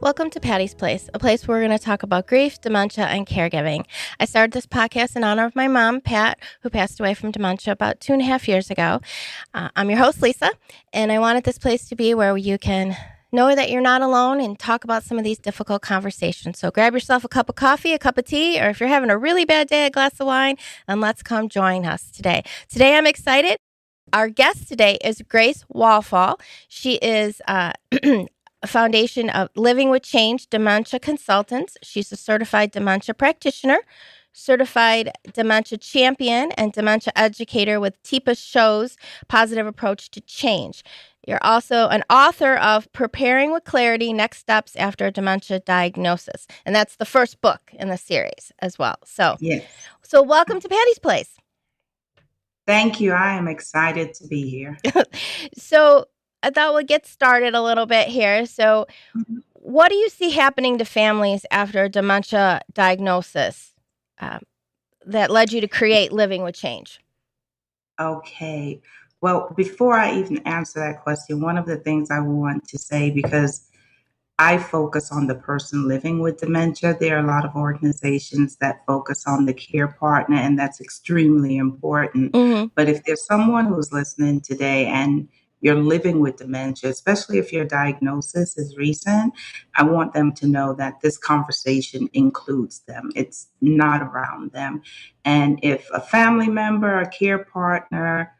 Welcome to Patty's Place, a place where we're going to talk about grief, dementia, and caregiving. I started this podcast in honor of my mom, Pat, who passed away from dementia about 2.5 years ago. I'm your host, Lisa, and I wanted this place to be where you can know that you're not alone and talk about some of these difficult conversations. So grab yourself a cup of coffee, a cup of tea, or if you're having a really bad day, a glass of wine, and let's come join us today. Today, I'm excited. Our guest today is Grace Walfall. She is a foundation of Living with Change Dementia Consultants. She's a certified dementia practitioner, certified dementia champion, and dementia educator with TIPA shows Positive Approach to Change. You're also an author of Preparing with Clarity, Next Steps After Dementia Diagnosis. And that's the first book in the series as well. Yes. So welcome to Patty's Place. Thank you. I am excited to be here. So I thought we'll get started a little bit here. So what do you see happening to families after a dementia diagnosis that led you to create Living with Change? Okay. Well, before I even answer that question, one of the things I want to say, because I focus on the person living with dementia, there are a lot of organizations that focus on the care partner, and that's extremely important. But if there's someone who's listening today and you're living with dementia, especially if your diagnosis is recent, I want them to know that this conversation includes them. It's not around them. And if a family member, a care partner,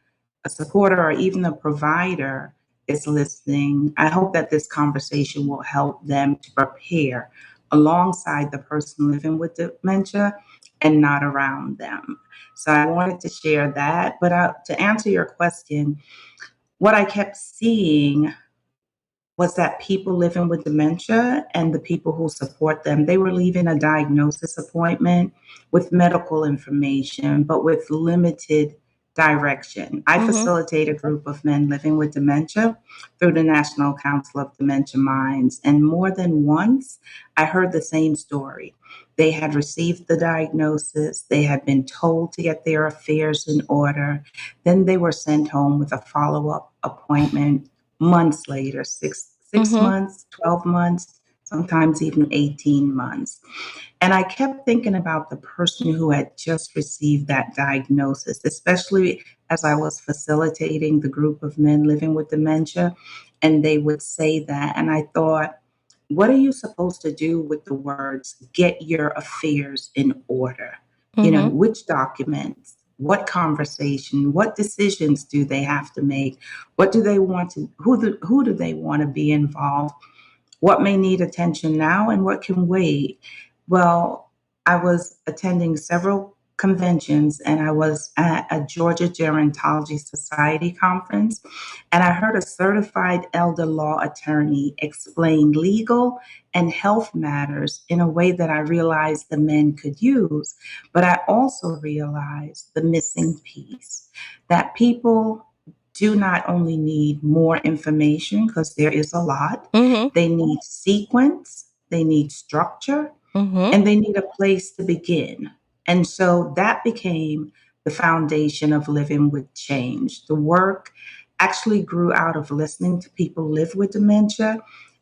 a supporter, or even a provider is listening, I hope that this conversation will help them to prepare alongside the person living with dementia and not around them. So I wanted to share that. But to answer your question, what I kept seeing was that people living with dementia and the people who support them, they were leaving a diagnosis appointment with medical information, but with limited direction. I facilitate a group of men living with dementia through the National Council of Dementia Minds. And more than once, I heard the same story. They had received the diagnosis. They had been told to get their affairs in order. Then they were sent home with a follow-up appointment months later, six months, 12 months, sometimes even 18 months. And I kept thinking about the person who had just received that diagnosis, especially as I was facilitating the group of men living with dementia, and they would say that. And I thought, what are you supposed to do with the words, get your affairs in order? You know, which documents? What conversation, what decisions do they have to make? What do they want to, who do they want to be involved? What may need attention now and what can wait? Well, I was attending several conventions and I was at a Georgia Gerontology Society conference, and I heard a certified elder law attorney explain legal and health matters in a way that I realized the men could use. But I also realized the missing piece, that people do not only need more information, because there is a lot, they need sequence, they need structure, and they need a place to begin. And so that became the foundation of Living with Change. The work actually grew out of listening to people live with dementia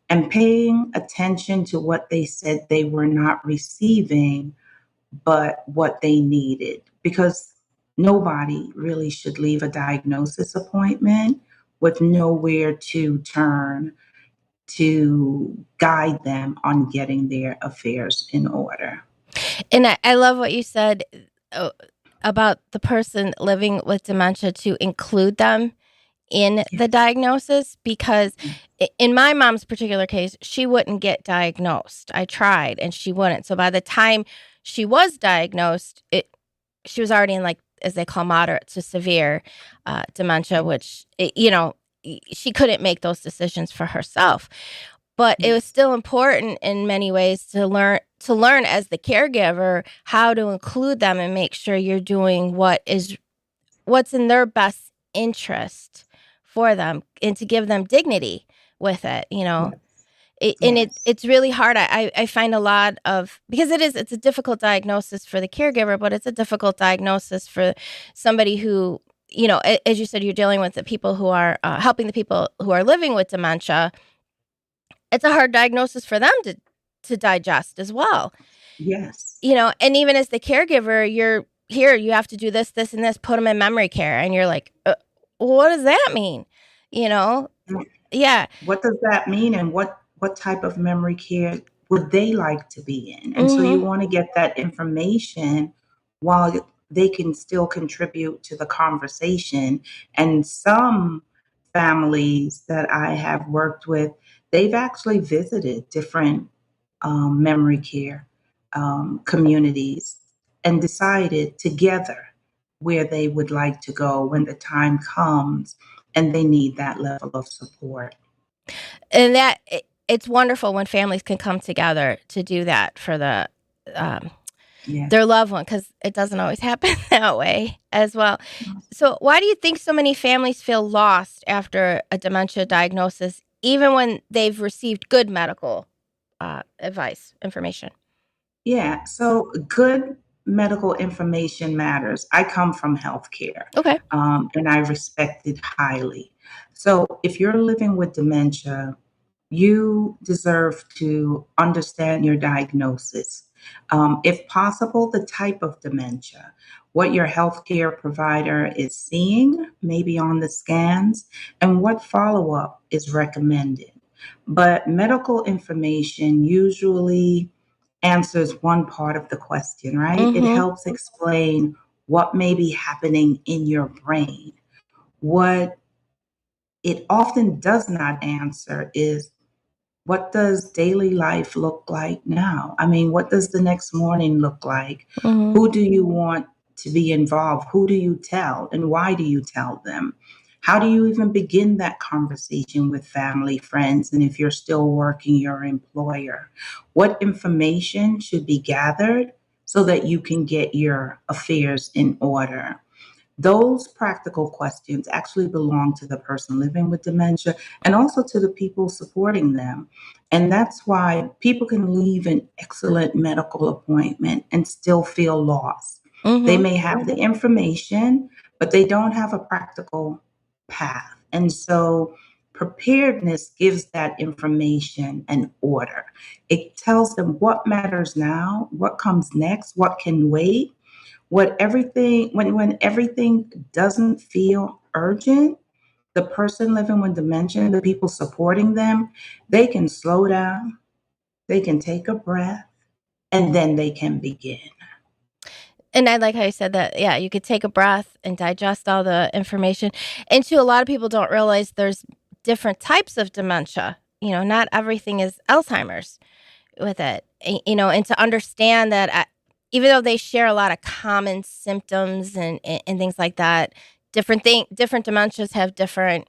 and paying attention to what they said they were not receiving, but what they needed. Because nobody really should leave a diagnosis appointment with nowhere to turn to guide them on getting their affairs in order. And I love what you said about the person living with dementia, to include them in the diagnosis, because in my mom's particular case, she wouldn't get diagnosed. I tried and she wouldn't. So by the time she was diagnosed, she was already in, like, as they call, moderate to severe dementia, which, she couldn't make those decisions for herself. But it was still important in many ways to learn as the caregiver how to include them and make sure you're doing what's in their best interest for them, and to give them dignity with it, And it's really hard. I find a lot of, because it's a difficult diagnosis for the caregiver, but it's a difficult diagnosis for somebody who, as you said, you're dealing with the people who are helping the people who are living with dementia. it's a hard diagnosis for them to digest as well. Yes. And even as the caregiver, you're here, you have to do this, this, and this, put them in memory care. And you're like, what does that mean? Yeah. What does that mean, and what type of memory care would they like to be in? And so you Mm-hmm. want to get that information while they can still contribute to the conversation. And some families that I have worked with, they've actually visited different memory care communities and decided together where they would like to go when the time comes and they need that level of support. And it's wonderful when families can come together to do that for um, Yeah. their loved one, because it doesn't always happen that way as well. So why do you think so many families feel lost after a dementia diagnosis, even when they've received good medical advice, information? Yeah, so good medical information matters. I come from healthcare, Okay. and I respect it highly. So if you're living with dementia, you deserve to understand your diagnosis. If possible, the type of dementia, what your healthcare provider is seeing, maybe on the scans, and what follow up is recommended. But medical information usually answers one part of the question, right? It Mm-hmm. helps explain what may be happening in your brain. What it often does not answer is, what does daily life look like now? I mean, what does the next morning look like? Mm-hmm. Who do you want to be involved? Who do you tell? And why do you tell them? How do you even begin that conversation with family, friends, and if you're still working, your employer? What information should be gathered so that you can get your affairs in order? Those practical questions actually belong to the person living with dementia and also to the people supporting them. And that's why people can leave an excellent medical appointment and still feel lost. They Mm-hmm. may have the information, but they don't have a practical path. And so preparedness gives that information an order. It tells them what matters now, what comes next, what can wait, what everything when everything doesn't feel urgent. The person living with dementia, the people supporting them, they can slow down, they can take a breath, and then they can begin. And I like how you said that. Yeah, you could take a breath and digest all the information. And too, a lot of people don't realize there's different types of dementia. Not everything is Alzheimer's with it. And to understand that, even though they share a lot of common symptoms and things like that, different dementias have different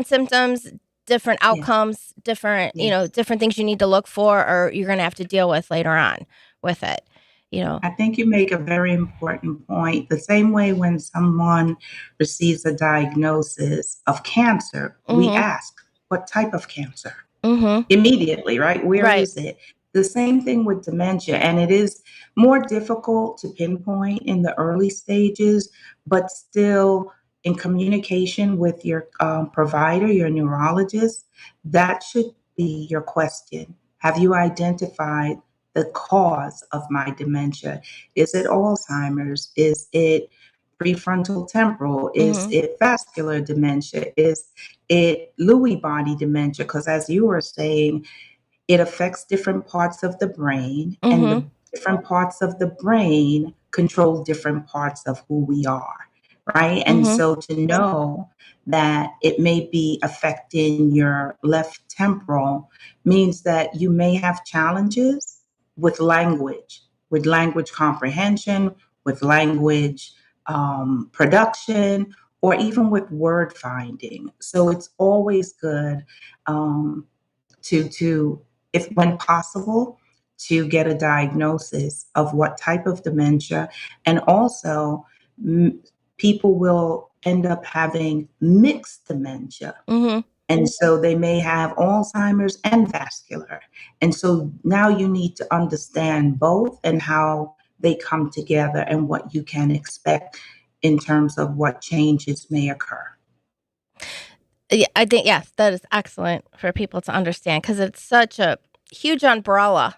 symptoms, different Yeah, outcomes, different yeah. different things you need to look for, or you're going to have to deal with later on with it. I think you make a very important point. The same way when someone receives a diagnosis of cancer, we Mhm. ask, what type of cancer? Mhm. Immediately, right? Where Right. is it? The same thing with dementia, and it is more difficult to pinpoint in the early stages, but still in communication with your provider, your neurologist, that should be your question. Have you identified the cause of my dementia? Is it Alzheimer's? Is it prefrontal temporal? Is Mhm. it vascular dementia? Is it Lewy body dementia? Because as you were saying, it affects different parts of the brain, and the Mhm. different parts of the brain control different parts of who we are, right? And Mhm. so to know that it may be affecting your left temporal means that you may have challenges with language comprehension, with language production, or even with word finding. So it's always good um, to if when possible to get a diagnosis of what type of dementia. And also m- people will end up having mixed dementia, Mhm. and so they may have Alzheimer's and vascular. And so now you need to understand both and how they come together and what you can expect in terms of what changes may occur. Yeah, I think, yes, that is excellent for people to understand because it's such a huge umbrella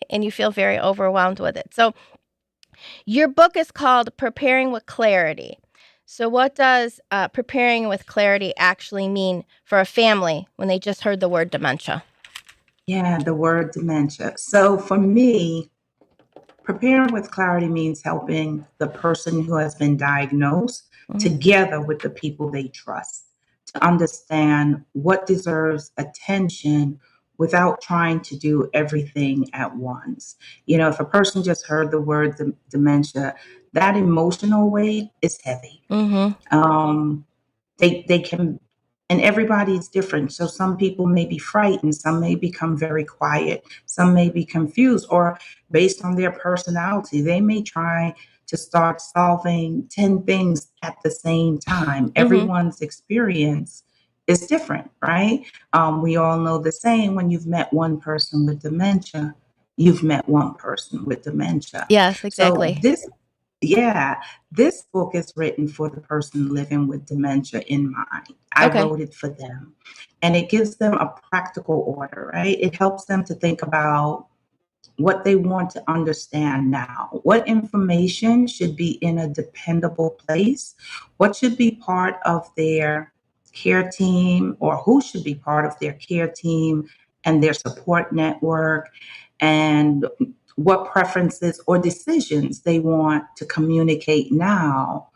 and you feel very overwhelmed with it. So, your book is called Preparing with Clarity. So, what does preparing with clarity actually mean for a family when they just heard the word dementia? Yeah, the word dementia. So for me, preparing with clarity means helping the person who has been diagnosed Mm-hmm. together with the people they trust to understand what deserves attention without trying to do everything at once. You know, if a person just heard the word dementia, that emotional weight is heavy. Mm-hmm. Um, they can, and everybody's different. So some people may be frightened, some may become very quiet, some may be confused, or based on their personality, they may try to start solving 10 things at the same time. Mm-hmm. Everyone's experience is different, right? We all know the saying, when you've met one person with dementia, you've met one person with dementia. Yes, So exactly. yeah, this book is written for the person living with dementia in mind. I Okay. wrote it for them. And it gives them a practical order, right? It helps them to think about what they want to understand now. What information should be in a dependable place? What should be part of their care team, or who should be part of their care team and their support network? And what preferences or decisions they want to communicate now,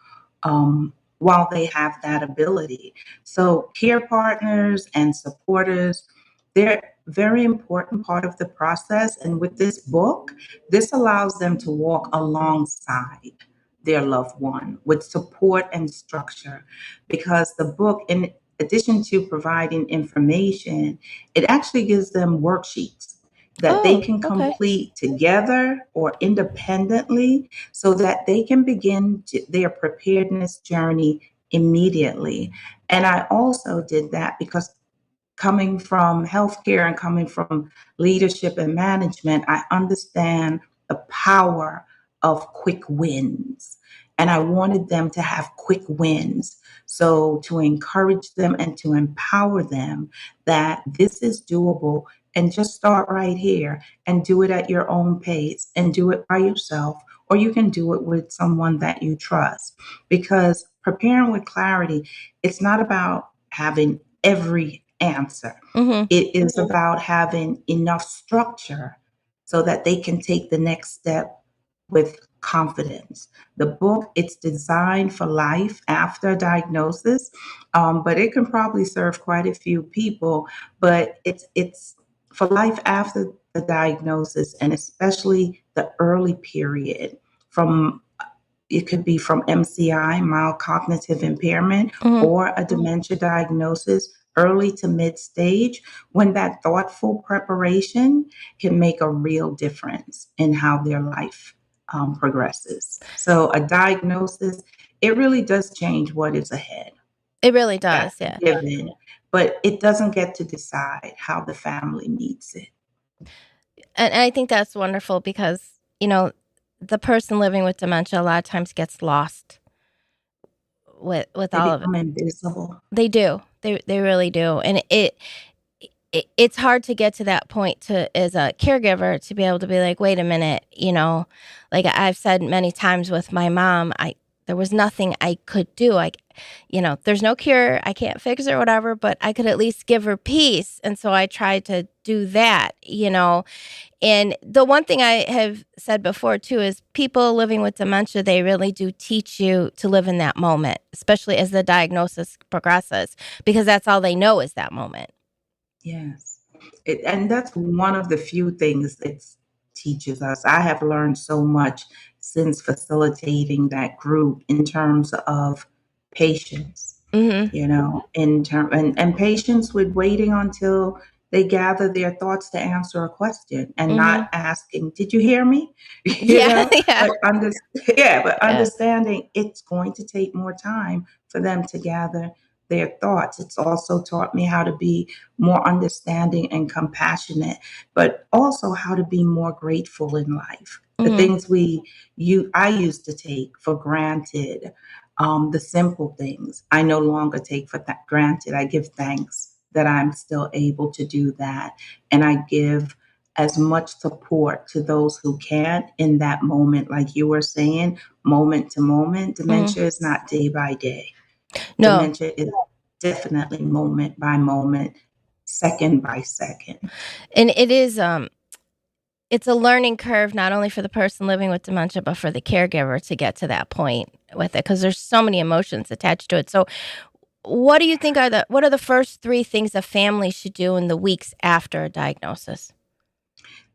while they have that ability. So, care partners and supporters, they're very important part of the process. And with this book, this allows them to walk alongside their loved one with support and structure, because the book, in addition to providing information, it actually gives them worksheets that they Oh, can okay. complete together or independently so that they can begin their preparedness journey immediately. And I also did that because, coming from healthcare and coming from leadership and management, I understand the power of quick wins. And I wanted them to have quick wins. So, to encourage them and to empower them that this is doable, and just start right here and do it at your own pace and do it by yourself, or you can do it with someone that you trust. Because preparing with clarity, it's not about having every answer. Mm-hmm. It is about having enough structure so that they can take the next step with confidence. The book, it's designed for life after diagnosis, but it can probably serve quite a few people. But it's for life after the diagnosis, and especially the early period, from it could be from MCI, mild cognitive impairment, Mm-hmm. or a dementia diagnosis, early to mid stage, when that thoughtful preparation can make a real difference in how their life progresses. So, a diagnosis, it really does change what is ahead. It really That's does. a Yeah. given, but it doesn't get to decide how the family meets it. And I think that's wonderful because, you know, the person living with dementia a lot of times gets lost with They all of it. become invisible. They do. They really do. And it's hard to get to that point to as a caregiver to be able to be like, wait a minute, you know, like I've said many times with my mom, there was nothing I could do. There's no cure. I can't fix her or whatever, but I could at least give her peace. And so I tried to do that, you know. And the one thing I have said before too is people living with dementia, they really do teach you to live in that moment, especially as the diagnosis progresses, because that's all they know is that moment. Yes. And that's one of the few things it teaches us. I have learned so much since facilitating that group in terms of patience, Hmm. and patience with waiting until they gather their thoughts to answer a question, and not Hmm. asking, "Did you hear me?" you Yeah, know, yeah, but yeah, but yeah. understanding it's going to take more time for them to gather their thoughts. It's also taught me how to be more understanding and compassionate, but also how to be more grateful in life. The Hmm. things I used to take for granted, The simple things I no longer take for granted. I give thanks that I'm still able to do that. And I give as much support to those who can't in that moment. Like you were saying, moment to moment. Mhm. Dementia is not day by day. No. Dementia is definitely moment by moment, second by second. And it is it's a learning curve not only for the person living with dementia but for the caregiver to get to that point with it, because there's so many emotions attached to it. So what do you think are the first three things a family should do in the weeks after a diagnosis?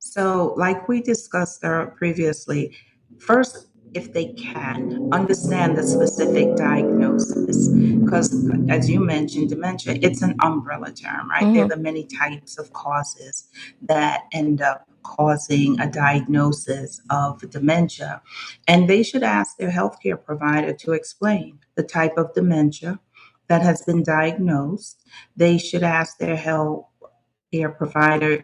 So, like we discussed previously, first, if they can, understand the specific diagnosis. Because, as you mentioned, dementia, it's an umbrella term, right? There are Mm-hmm. the many types of causes that end up causing a diagnosis of dementia. And they should ask their healthcare provider to explain the type of dementia that has been diagnosed. They should ask their health care provider,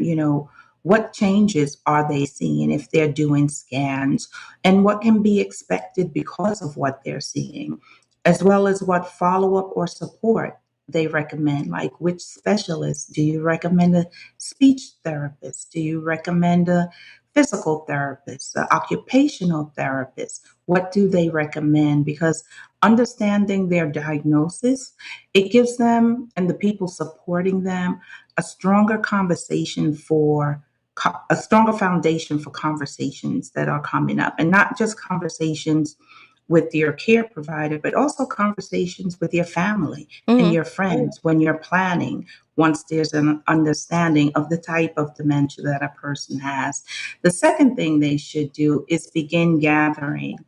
what changes are they seeing if they're doing scans, and what can be expected because of what they're seeing, as well as what follow up or support they recommend. Like, which specialist do you recommend? A speech therapist? Do you recommend a physical therapist, an occupational therapist? What do they recommend? Because understanding their diagnosis, it gives them and the people supporting them a stronger conversation for a stronger foundation for conversations that are coming up, and not just conversations with your care provider, but also conversations with your family and Mm-hmm. your friends when you're planning, once there's an understanding of the type of dementia that a person has. The second thing they should do is begin gathering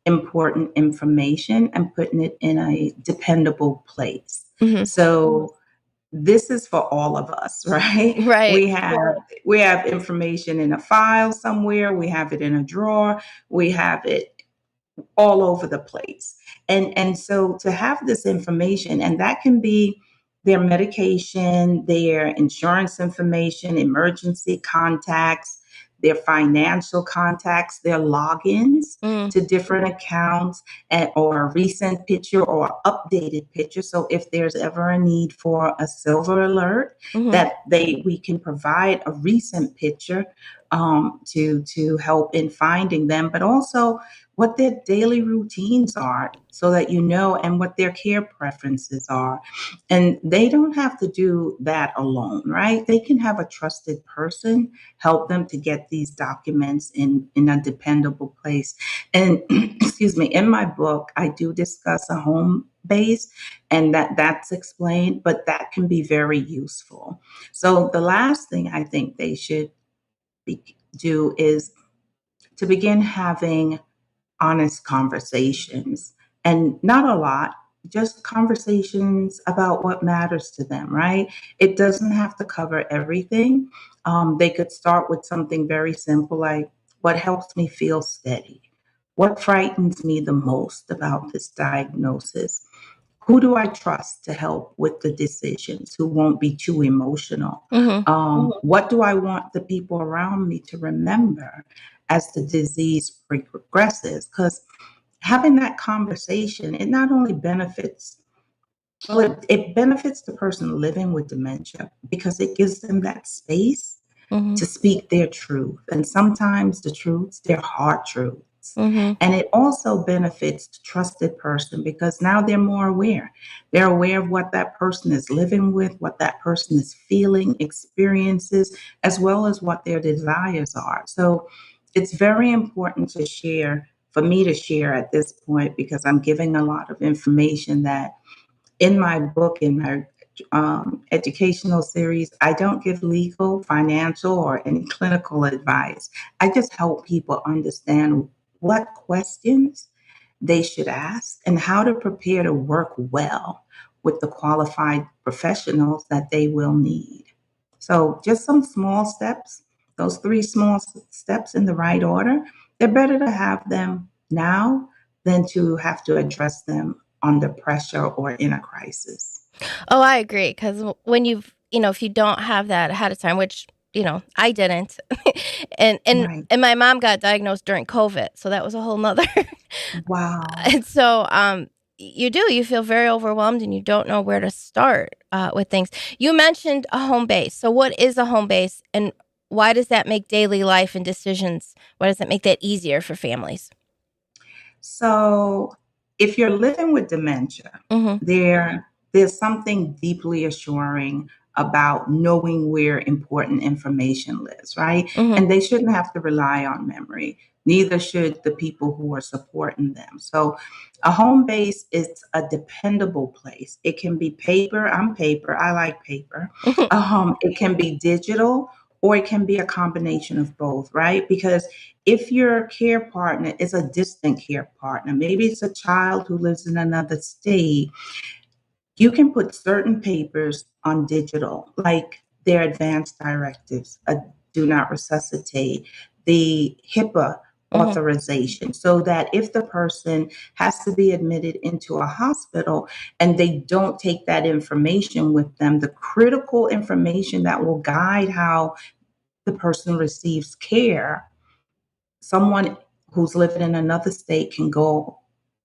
important information and putting it in a dependable place. Mm-hmm. So this is for all of us, right? Right. We have information in a file somewhere, we have it in a drawer, we have it all over the place. And so to have this information, and that can be their medication, their insurance information, emergency contacts, their financial contacts, their logins Mm-hmm. to different accounts, or a recent picture or updated picture. So if there's ever a need for a silver alert, Mm-hmm. that we can provide a recent picture to help in finding them, but also what their daily routines are so that you know, and what their care preferences are. And they don't have to do that alone, right? They can have a trusted person help them to get these documents in a dependable place. And excuse me, in my book, I do discuss a home base, and that's explained, but that can be very useful. So the last thing I think they should do is to begin having honest conversations, and not a lot, just conversations about what matters to them, right? It doesn't have to cover everything. They could start with something very simple like, what helps me feel steady? What frightens me the most about this diagnosis? Who do I trust to help with the decisions, who won't be too emotional? Mm-hmm. What do I want the people around me to remember as the disease progresses? Because having that conversation, it not only benefits, well, it benefits the person living with dementia because it gives them that space Mm-hmm. to speak their truth. And sometimes the truths, they're hard truths. Mm-hmm. And it also benefits the trusted person because now they're more aware. They're aware of what that person is living with, what that person is feeling, experiences, as well as what their desires are. So it's very important to share, for me to share at this point, because I'm giving a lot of information that in my book, in my educational series, I don't give legal, financial, or any clinical advice. I just help people understand what questions they should ask and how to prepare to work well with the qualified professionals that they will need. So, just some small steps, those three small steps in the right order, they're better to have them now than to have to address them under pressure or in a crisis. Oh, I agree. Because when if you don't have that ahead of time, which I didn't, and and Right. and my mom got diagnosed during COVID, so that was a whole nother. Wow. And so you do. You feel very overwhelmed and you don't know where to start with things. You mentioned a home base. So, what is a home base, and why does that make daily life and decisions? Why does it make that easier for families? So, if you're living with dementia, Mm-hmm. there's something deeply assuring about knowing where important information lives, right? Mm-hmm. And they shouldn't have to rely on memory. Neither should the people who are supporting them. So, a home base is a dependable place. It can be paper. I'm paper. I like paper. It can be digital, or it can be a combination of both, right? Because if your care partner is a distant care partner, maybe it's a child who lives in another state, you can put certain papers on digital, like their advance directives, a do not resuscitate, the HIPAA Mm-hmm. authorization, so that if the person has to be admitted into a hospital and they don't take that information with them, the critical information that will guide how the person receives care, someone who's living in another state can go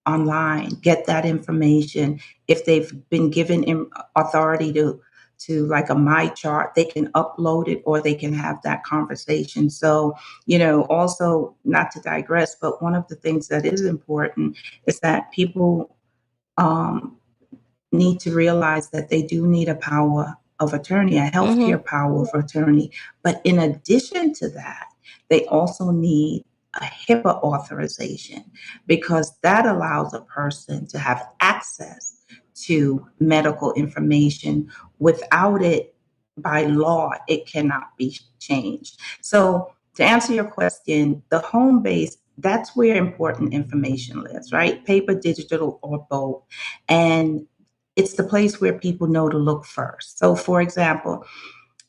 online, get that information. If they've been given authority to like a my chart, they can upload it or they can have that conversation. So, also not to digress, but one of the things that is important is that people um, need to realize that they do need a power of attorney, a Mm-hmm. healthcare power of attorney. But in addition to that, they also need a HIPAA authorization, because that allows a person to have access to medical information. Without it, by law, it cannot be changed. So, to answer your question, the home base, that's where important information lives, right? Paper, digital, or both. And it's the place where people know to look first. So, for example,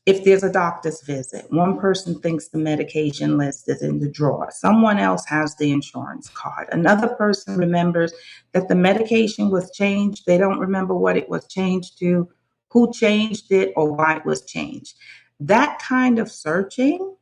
if there's a doctor's visit, one person thinks the medication list is in the drawer. Someone else has the insurance card. Another person remembers that the medication was changed. They don't remember what it was changed to, who changed it, or why it was changed. That kind of searching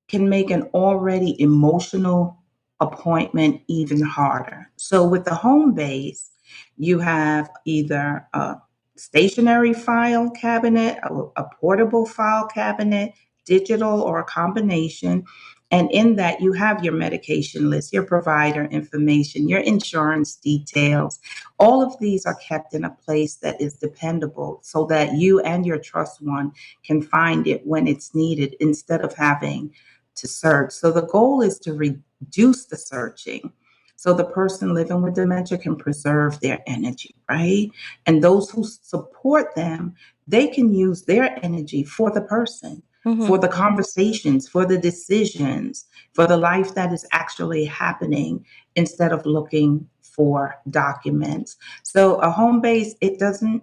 can make an already emotional appointment even harder. So with the home base, you have either a stationary file cabinet, a portable file cabinet, digital, or a combination. And in that, you have your medication list, your provider information, your insurance details. All of these are kept in a place that is dependable so that you and your trust one can find it when it's needed instead of having to search. So the goal is to reduce the searching so the person living with dementia can preserve their energy, right? And those who support them, they can use their energy for the person, Mm-hmm. for the conversations, for the decisions, for the life that is actually happening instead of looking for documents. So a home base, it doesn't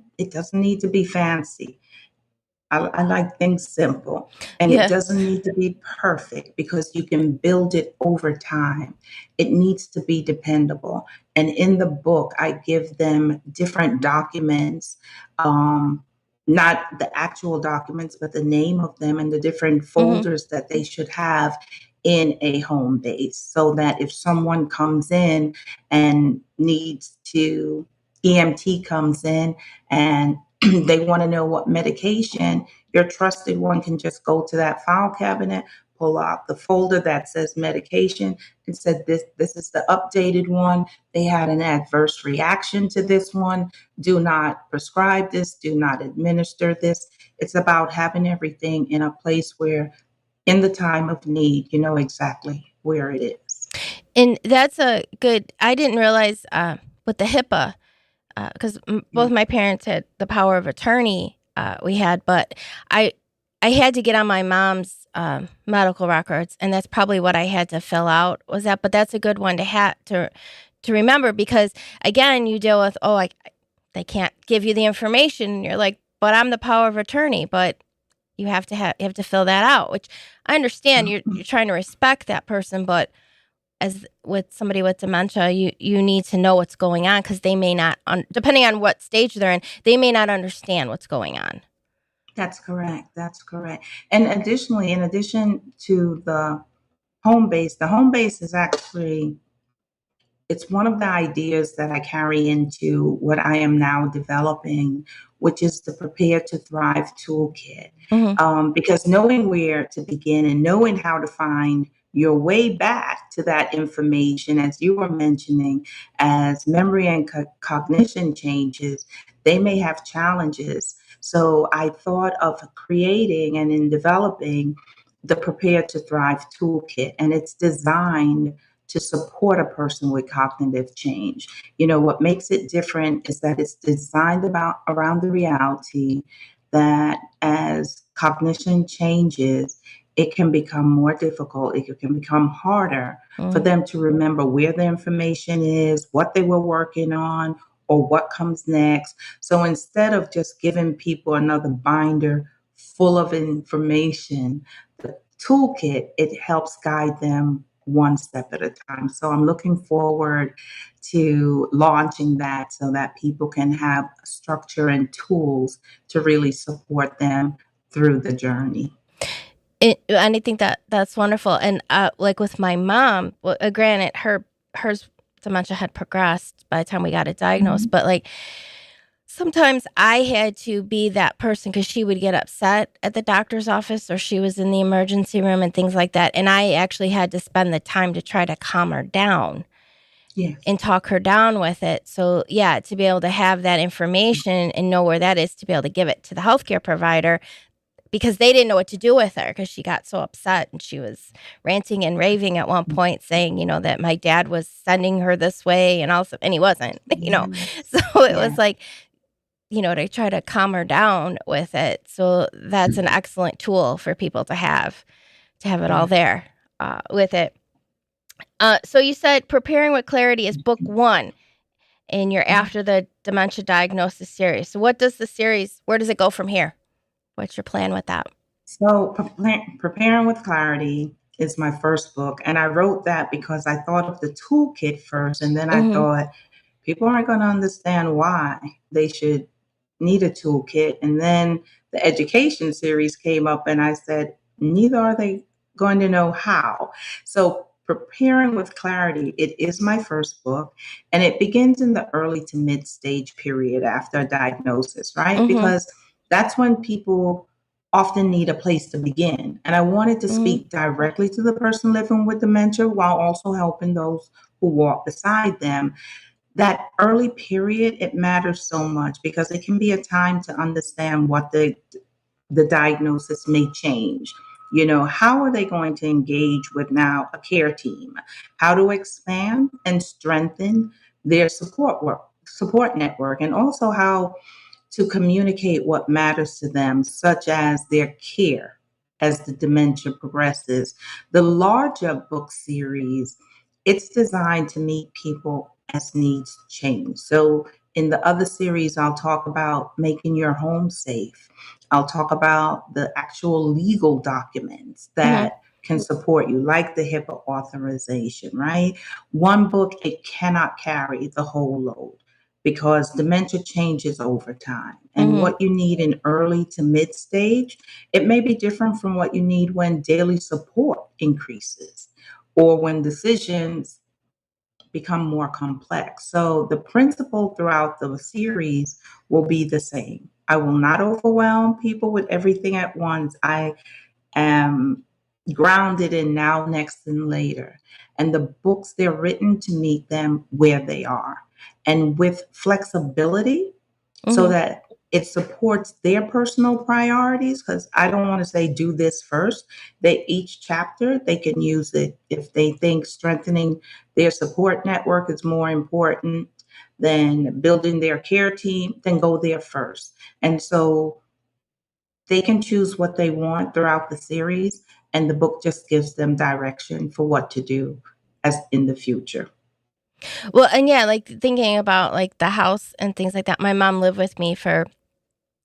need to be fancy. I like things simple, and it Yeah. doesn't need to be perfect because you can build it over time. It needs to be dependable. And in the book, I give them different documents, not the actual documents, but the name of them and the different Mm-hmm. folders that they should have in a home base, so that if someone comes in and needs to, EMT comes in and they want to know what medication, your trusted one can just go to that file cabinet, pull out the folder that says medication, and said, this is the updated one. They had an adverse reaction to this one. Do not prescribe this. Do not administer this. It's about having everything in a place where, in the time of need, you know exactly where it is. And that's a good. I didn't realize with the HIPAA, because Yeah. both my parents had the power of attorney. We had, but I I had to get on my mom's medical records, and that's probably what I had to fill out. Was that? But that's a good one to to remember, because again, you deal with, they can't give you the information, and you're like, but I'm the power of attorney, but you have to fill that out, which I understand. You're trying to respect that person, but as with somebody with dementia, you need to know what's going on, because they may not, depending on what stage they're in, they may not understand what's going on. That's correct. That's correct. And additionally, in addition to the home base is actually it's one of the ideas that I carry into what I am now developing, which is the Prepare to Thrive toolkit. Mm-hmm. Because knowing where to begin and knowing how to find your way back to that information, as you were mentioning, as memory and cognition changes, they may have challenges. So I thought of creating and in developing the Prepare to Thrive toolkit, and it's designed to support a person with cognitive change. You know, what makes it different is that it's designed around the reality that as cognition changes, it can become more difficult. It can become harder for Mm-hmm. them to remember where the information is, what they were working on, or what comes next. So instead of just giving people another binder full of information, the toolkit, it helps guide them one step at a time. So I'm looking forward to launching that so that people can have structure and tools to really support them through the journey. And I think that's wonderful. And like with my mom, well, granted, hers dementia had progressed by the time we got it diagnosed, Mhm. but like sometimes I had to be that person because she would get upset at the doctor's office or she was in the emergency room and things like that. And I actually had to spend the time to try to calm her down Yes. and talk her down with it. So, yeah, to be able to have that information and know where that is, to be able to give it to the healthcare provider because they didn't know what to do with her because she got so upset and she was ranting and raving at one point saying, that my dad was sending her this way and also, and he wasn't, Yes. So it Yeah. was like, to try to calm her down with it. So that's an excellent tool for people to have it all Yeah. there with it. So you said Preparing with Clarity is book one in your Yeah. After the Dementia Diagnosis series. So where does it go from here? What's your plan with that? So, Preparing with Clarity is my first book. And I wrote that because I thought of the toolkit first. And then I Mm-hmm. thought people aren't going to understand why they should need a toolkit. And then the education series came up, and I said, neither are they going to know how. So, Preparing with Clarity, it is my first book, and it begins in the early to mid stage period after a diagnosis, right? Mm-hmm. Because that's when people often need a place to begin. And I wanted to Mm-hmm. speak directly to the person living with dementia while also helping those who walk beside them. That early period, it matters so much because it can be a time to understand what the diagnosis may change. You know, how are they going to engage with now a care team? How to expand and strengthen their support network, and also how to communicate what matters to them, such as their care as the dementia progresses. The larger book series, it's designed to meet people as needs change. So in the other series, I'll talk about making your home safe. I'll talk about the actual legal documents Mm-hmm. that can support you, like the HIPAA authorization, right? One book, it cannot carry the whole load because dementia changes over time. And Mm-hmm. what you need in early to mid stage, it may be different from what you need when daily support increases or when decisions become more complex. So the principle throughout the series will be the same. I will not overwhelm people with everything at once. I am grounded in now, next, and later. And the books, they're written to meet them where they are and with flexibility so Mm-hmm. that it supports their personal priorities. Because I don't want to say do this first. They each chapter they can use it if they think strengthening their support network is more important than building their care team, then go there first. And so they can choose what they want throughout the series, and the book just gives them direction for what to do as in the future. Well, and yeah, like thinking about like the house and things like that. My mom lived with me for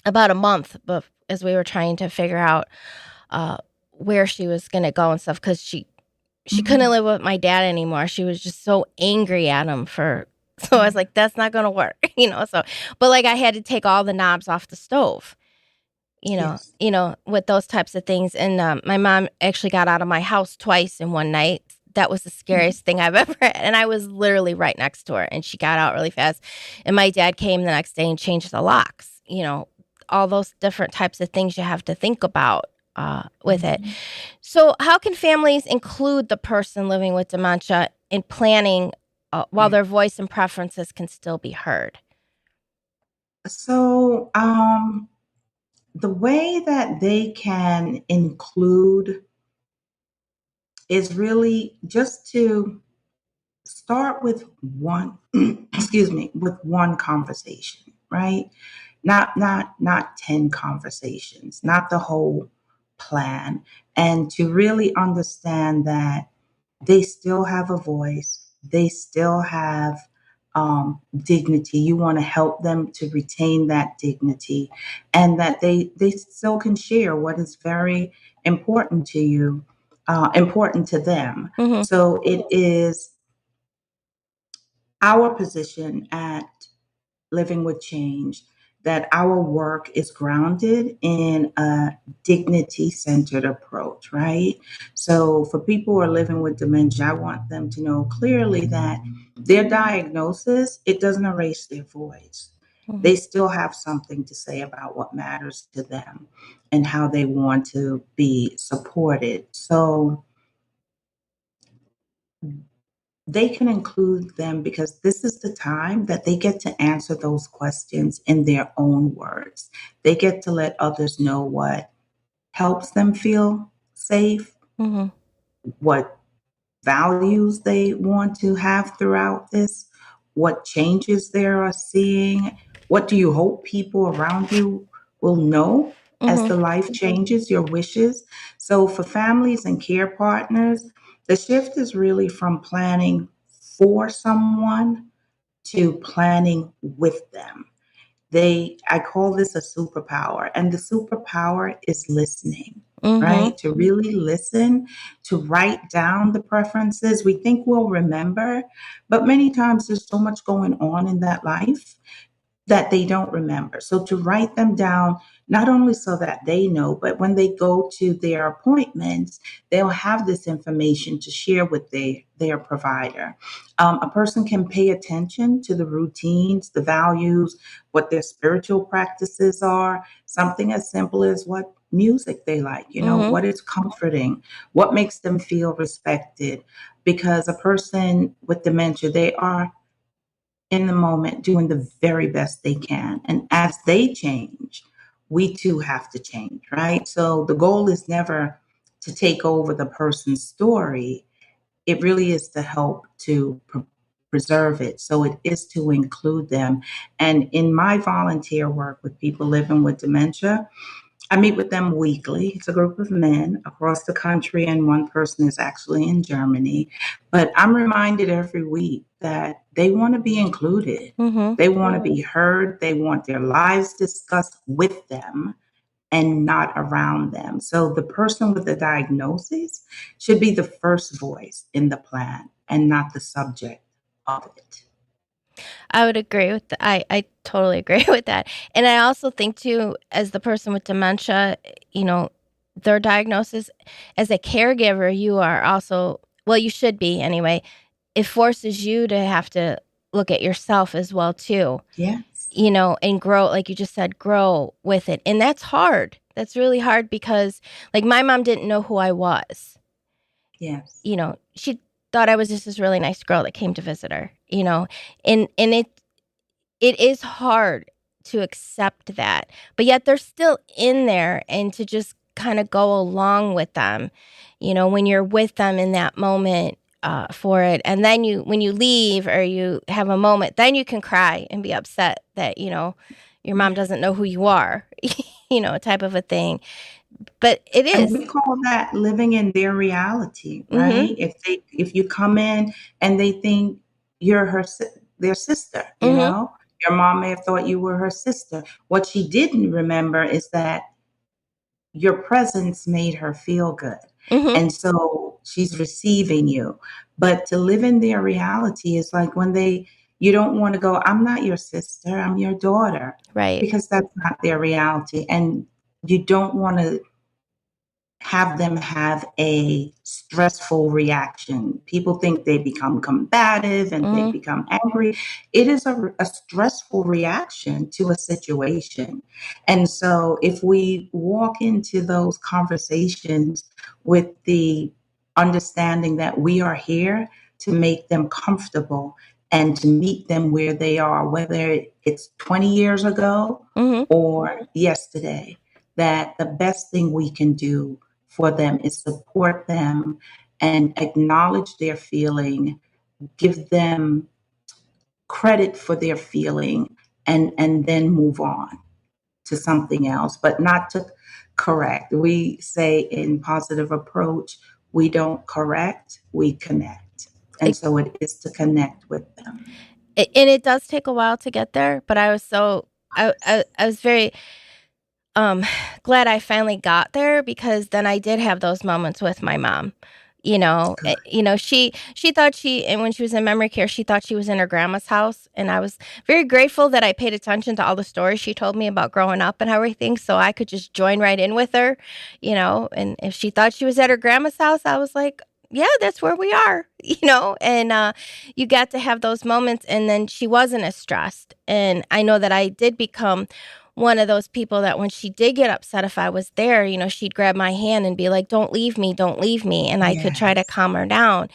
about a month, but as we were trying to figure out uh, where she was going to go and stuff, because she couldn't Mhm. live with my dad anymore. She was just so angry at him for. So I was like, that's not going to work, So, but like I had to take all the knobs off the stove, Yes. with those types of things. And my mom actually got out of my house twice in one night that was the scariest thing I've ever had. And I was literally right next to her, and she got out really fast. And my dad came the next day and changed the locks, all those different types of things you have to think about with it. So how can families include the person living with dementia in planning while their voice and preferences can still be heard? So, the way that they can include is really just to start with one, excuse me, with one conversation, right? Not 10 conversations, not the whole plan, and to really understand that they still have a voice, they still have dignity. You want to help them to retain that dignity, and that they still can share what is very important to you, important to them. Mm-hmm. So it is our position at Living with Change that our work is grounded in a dignity centered approach, right? So for people who are living with dementia, I want them to know clearly that their diagnosis, it doesn't erase their voice. Mm-hmm. They still have something to say about what matters to them and how they want to be supported. So they can include them because this is the time that they get to answer those questions in their own words. They get to let others know what helps them feel safe, Mm-hmm. what values they want to have throughout this, what changes they are seeing, what do you hope people around you will know as Mm-hmm. the life changes, your wishes. So for families and care partners, the shift is really from planning for someone to planning with them. I call this a superpower, and the superpower is listening, Mm-hmm. right? To really listen, to write down the preferences. We think we'll remember, but many times there's so much going on in that life that they don't remember. So to write them down, not only so that they know, but when they go to their appointments, they'll have this information to share with their provider. A person can pay attention to the routines, the values, what their spiritual practices are, something as simple as what music they like, Mm-hmm. what is comforting, what makes them feel respected. Because a person with dementia, they are in the moment doing the very best they can. And as they change, we too have to change, right? So the goal is never to take over the person's story. It really is to help to preserve it. So it is to include them. And in my volunteer work with people living with dementia, I meet with them weekly. It's a group of men across the country, and one person is actually in Germany. But I'm reminded every week that they want to be included. Mm-hmm. They want to be heard. They want their lives discussed with them and not around them. So the person with the diagnosis should be the first voice in the plan and not the subject of it. I would agree with that. I totally agree with that. And I also think too, as the person with dementia, their diagnosis, as a caregiver, you are also, well, you should be anyway. It forces you to have to look at yourself as well too, Yes. and grow, like you just said, grow with it. And that's hard. That's really hard because like my mom didn't know who I was. Yes. She thought I was just this really nice girl that came to visit her, and it is hard to accept that, but yet they're still in there, and to just kind of go along with them, when you're with them in that moment for it. And then when you leave or you have a moment, then you can cry and be upset that, your mom doesn't know who you are, type of a thing. But it And is. we call that living in their reality, Mm-hmm. right? If you come in and they think you're their sister, Mm-hmm. your mom may have thought you were her sister. What she didn't remember is that your presence made her feel good. Mm-hmm. And so she's receiving you. But to live in their reality is like when you don't want to go, I'm not your sister, I'm your daughter, Right. because that's not their reality. And you don't want to have them have a stressful reaction. People think they become combative and they Mm-hmm. become angry. It is a stressful reaction to a situation. And so if we walk into those conversations with the understanding that we are here to make them comfortable and to meet them where they are, whether it's 20 years ago Mm-hmm. or yesterday, that the best thing we can do for them is support them and acknowledge their feeling, give them credit for their feeling, and then move on to something else, but not to correct. We say in positive approach, we don't correct, we connect. And It, so it is to connect with them. and it does take a while to get there, but I was very glad I finally got there, because then I did have those moments with my mom. Good. She thought and when she was in memory care, she thought she was in her grandma's house, and I was very grateful that I paid attention to all the stories she told me about growing up and everything, so I could just join right in with her. And if she thought she was at her grandma's house, I was like, yeah, that's where we are. And you got to have those moments, and then she wasn't as stressed, and I know that I did become one of those people that when she did get upset, if I was there, she'd grab my hand and be like, don't leave me, don't leave me. And I could try to Yes. calm her down,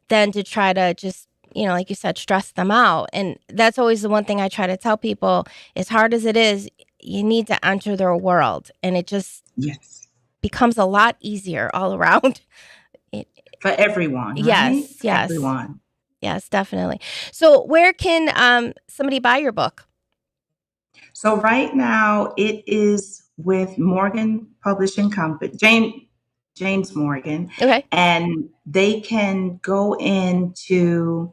then to try to just, like you said, stress them out. And that's always the one thing I try to tell people: as hard as it is, you need to enter their world, and it just Yes. becomes a lot easier all around. It, For everyone, right? yes, For yes, everyone. yes, definitely. So where can somebody buy your book? So right now it is with Morgan Publishing Company, James Morgan, Okay. and they can go to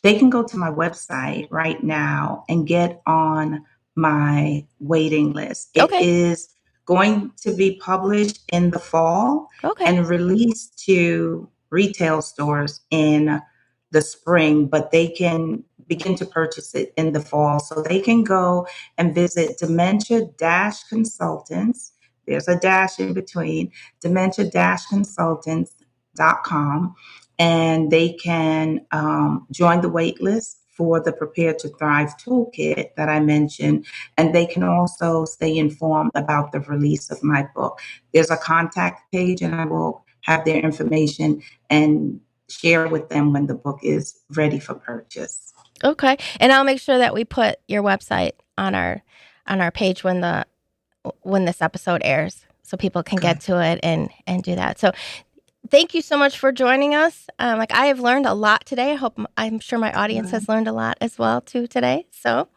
my website right now and get on my waiting list. It Okay. is going to be published in the fall Okay. and released to retail stores in the spring, but they can begin to purchase it in the fall. So they can go and visit Dementia Consultants. There's a dash in between, Dementia Consultants.com, and they can join the wait list for the Prepare to Thrive toolkit that I mentioned, and they can also stay informed about the release of my book. There's a contact page, and I will have their information and share with them when the book is ready for purchase. Okay. And I'll make sure that we put your website on our page when this episode airs, so people can get Good. to it and do that. So thank you so much for joining us. Like, I have learned a lot today. I'm sure my audience has learned a lot as well too today. So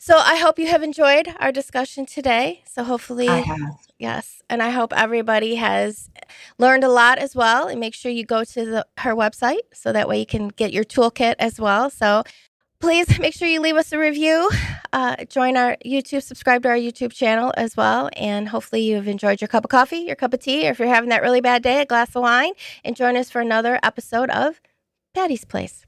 I hope you have enjoyed our discussion today. So I hopefully, have. yes, and I hope everybody has learned a lot as well. And make sure you go to her website, so that way you can get your toolkit as well. So please make sure you leave us a review, join our YouTube, subscribe to our YouTube channel as well. And hopefully you've enjoyed your cup of coffee, your cup of tea, or if you're having that really bad day, a glass of wine, and join us for another episode of Patty's Place.